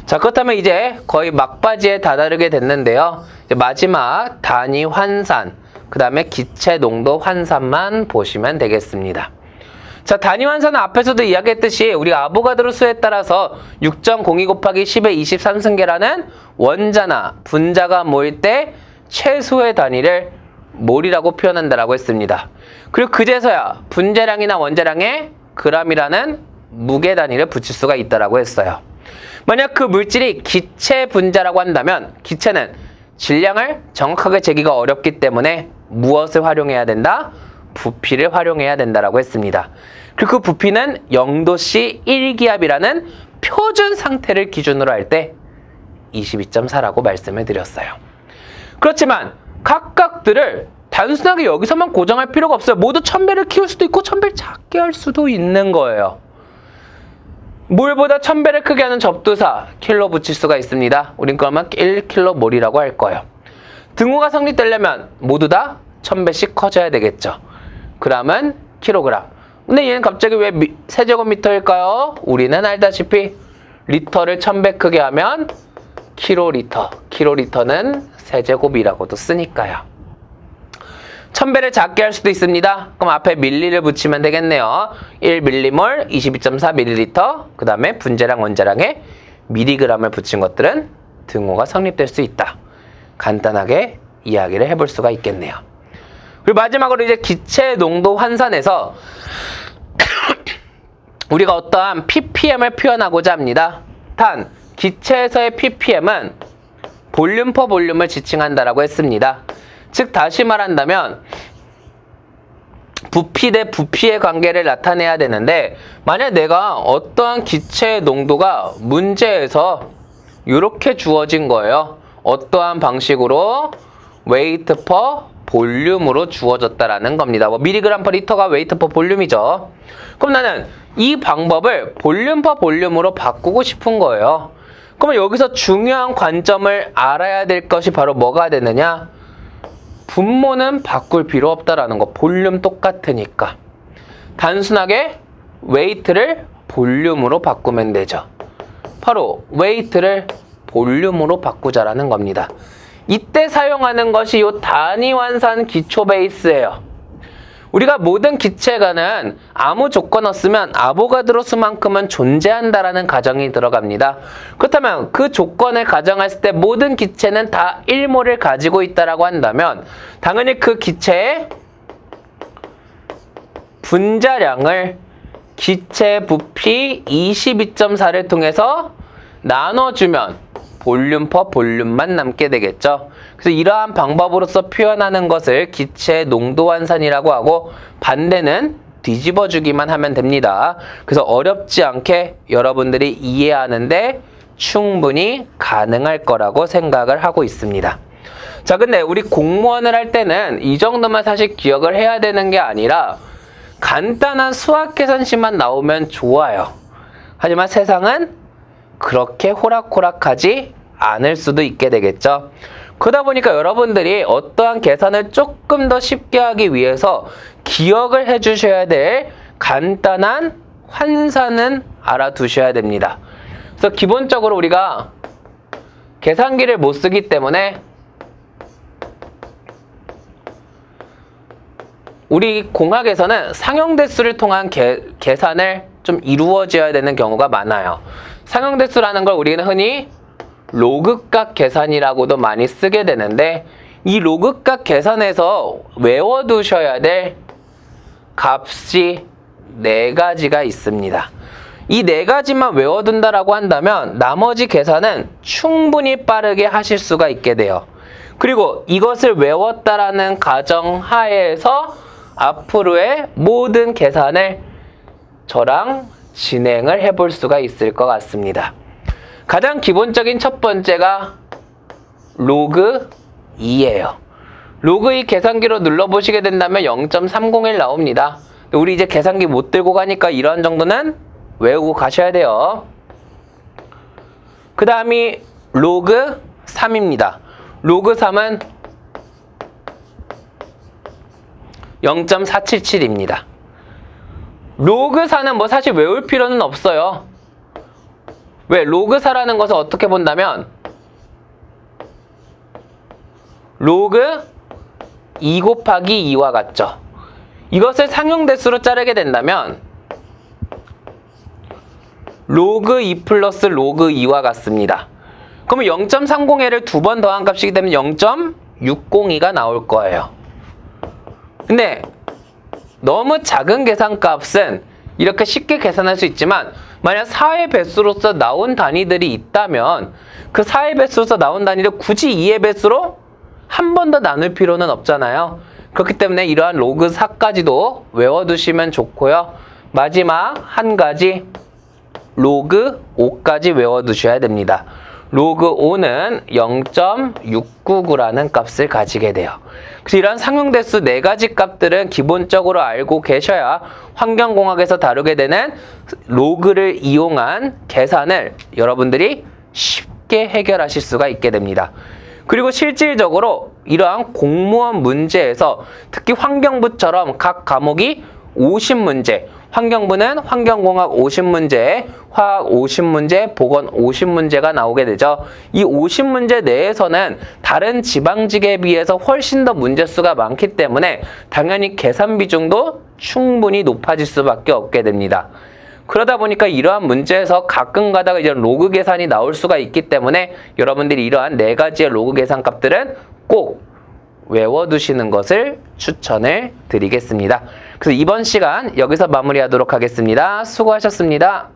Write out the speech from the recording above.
자, 그렇다면 이제 거의 막바지에 다다르게 됐는데요. 이제 마지막 단위 환산, 그 다음에 기체 농도 환산만 보시면 되겠습니다. 자, 단위 환산은 앞에서도 이야기했듯이 우리 아보가드로 수에 따라서 6.02 곱하기 10의 23승계라는 원자나 분자가 모일 때 최소의 단위를 몰이라고 표현한다라고 했습니다. 그리고 그제서야 분자량이나 원자량에 g이라는 무게 단위를 붙일 수가 있다라고 했어요. 만약 그 물질이 기체 분자라고 한다면 기체는 질량을 정확하게 재기가 어렵기 때문에 무엇을 활용해야 된다? 부피를 활용해야 된다라고 했습니다. 그리고 그 부피는 0도씨 1기압이라는 표준 상태를 기준으로 할 때 22.4라고 말씀을 드렸어요. 그렇지만 각각들을 단순하게 여기서만 고정할 필요가 없어요. 모두 1000배를 키울 수도 있고 1000배를 작게 할 수도 있는 거예요. 몰보다 1000배를 크게 하는 접두사 킬로 붙일 수가 있습니다. 우린 그러면 1km몰이라고 할 거예요. 등호가 성립되려면 모두 다 1000배씩 커져야 되겠죠. g은 킬로그램. 근데 얘는 갑자기 왜 세제곱미터일까요? 우리는 알다시피 리터를 1000배 크게 하면 킬로리터. 킬로리터는 세제곱이라고도 쓰니까요. 1000배를 작게 할 수도 있습니다. 그럼 앞에 밀리를 붙이면 되겠네요. 1밀리몰, 22.4ml, 그 다음에 분자량, 원자량에 미리그램을 붙인 것들은 등호가 성립될 수 있다. 간단하게 이야기를 해볼 수가 있겠네요. 그리고 마지막으로 이제 기체 농도 환산에서 우리가 어떠한 ppm을 표현하고자 합니다. 단, 기체에서의 ppm은 볼륨 퍼 볼륨을 지칭한다라고 했습니다. 즉 다시 말한다면 부피 대 부피의 관계를 나타내야 되는데 만약 내가 어떠한 기체의 농도가 문제에서 이렇게 주어진 거예요. 어떠한 방식으로 웨이트 퍼 볼륨으로 주어졌다라는 겁니다. 뭐 미리그램 퍼 리터가 웨이트 퍼 볼륨이죠. 그럼 나는 이 방법을 볼륨 퍼 볼륨으로 바꾸고 싶은 거예요. 그러면 여기서 중요한 관점을 알아야 될 것이 바로 뭐가 되느냐? 분모는 바꿀 필요 없다라는 거. 볼륨 똑같으니까. 단순하게 웨이트를 볼륨으로 바꾸면 되죠. 바로 웨이트를 볼륨으로 바꾸자라는 겁니다. 이때 사용하는 것이 이 단위 환산 기초 베이스예요. 우리가 모든 기체가는 아무 조건 없으면 아보가드로 수만큼은 존재한다라는 가정이 들어갑니다. 그렇다면 그 조건을 가정했을 때 모든 기체는 다 1몰을 가지고 있다라고 한다면 당연히 그 기체의 분자량을 기체 부피 22.4를 통해서 나눠주면 볼륨 퍼 볼륨만 남게 되겠죠. 그래서 이러한 방법으로서 표현하는 것을 기체 농도 환산이라고 하고 반대는 뒤집어주기만 하면 됩니다. 그래서 어렵지 않게 여러분들이 이해하는데 충분히 가능할 거라고 생각을 하고 있습니다. 자, 근데 우리 공무원을 할 때는 이 정도만 사실 기억을 해야 되는 게 아니라 간단한 수학 계산식만 나오면 좋아요. 하지만 세상은 그렇게 호락호락하지 않을 수도 있게 되겠죠. 그러다 보니까 여러분들이 어떠한 계산을 조금 더 쉽게 하기 위해서 기억을 해주셔야 될 간단한 환산은 알아두셔야 됩니다. 그래서 기본적으로 우리가 계산기를 못 쓰기 때문에 우리 공학에서는 상형대수를 통한 계산을 좀 이루어져야 되는 경우가 많아요. 상형대수라는 걸 우리는 흔히 로그값 계산이라고도 많이 쓰게 되는데 이 로그값 계산에서 외워두셔야 될 값이 4가지가 있습니다. 이 4가지만 외워둔다라고 한다면 나머지 계산은 충분히 빠르게 하실 수가 있게 돼요. 그리고 이것을 외웠다라는 가정하에서 앞으로의 모든 계산을 저랑 진행을 해볼 수가 있을 것 같습니다. 가장 기본적인 첫 번째가 로그 2예요. 로그 2 계산기로 눌러보시게 된다면 0.301 나옵니다. 우리 이제 계산기 못 들고 가니까 이런 정도는 외우고 가셔야 돼요. 그 다음이 로그 3입니다. 로그 3은 0.477입니다. 로그 4는 뭐 사실 외울 필요는 없어요. 왜? 로그 4라는 것을 어떻게 본다면 로그 2 곱하기 2와 같죠. 이것을 상용대수로 자르게 된다면 로그 2 플러스 로그 2와 같습니다. 그러면 0.301을 두 번 더한 값이기 때문에 0.602가 나올 거예요. 근데 너무 작은 계산값은 이렇게 쉽게 계산할 수 있지만 만약 4의 배수로서 나온 단위들이 있다면 그 4의 배수로서 나온 단위를 굳이 2의 배수로 한 번 더 나눌 필요는 없잖아요. 그렇기 때문에 이러한 로그 4까지도 외워두시면 좋고요. 마지막 한 가지 로그 5까지 외워두셔야 됩니다. 로그 5는 0.699라는 값을 가지게 돼요. 그래서 이런 상용대수 4가지 값들은 기본적으로 알고 계셔야 환경공학에서 다루게 되는 로그를 이용한 계산을 여러분들이 쉽게 해결하실 수가 있게 됩니다. 그리고 실질적으로 이러한 공무원 문제에서 특히 환경부처럼 각 과목이 50문제, 환경부는 환경공학 50문제, 화학 50문제, 보건 50문제가 나오게 되죠. 이 50문제 내에서는 다른 지방직에 비해서 훨씬 더 문제수가 많기 때문에 당연히 계산 비중도 충분히 높아질 수밖에 없게 됩니다. 그러다 보니까 이러한 문제에서 가끔 가다가 이제 로그 계산이 나올 수가 있기 때문에 여러분들이 이러한 4가지의 로그 계산 값들은 꼭 외워두시는 것을 추천을 드리겠습니다. 그래서 이번 시간 여기서 마무리하도록 하겠습니다. 수고하셨습니다.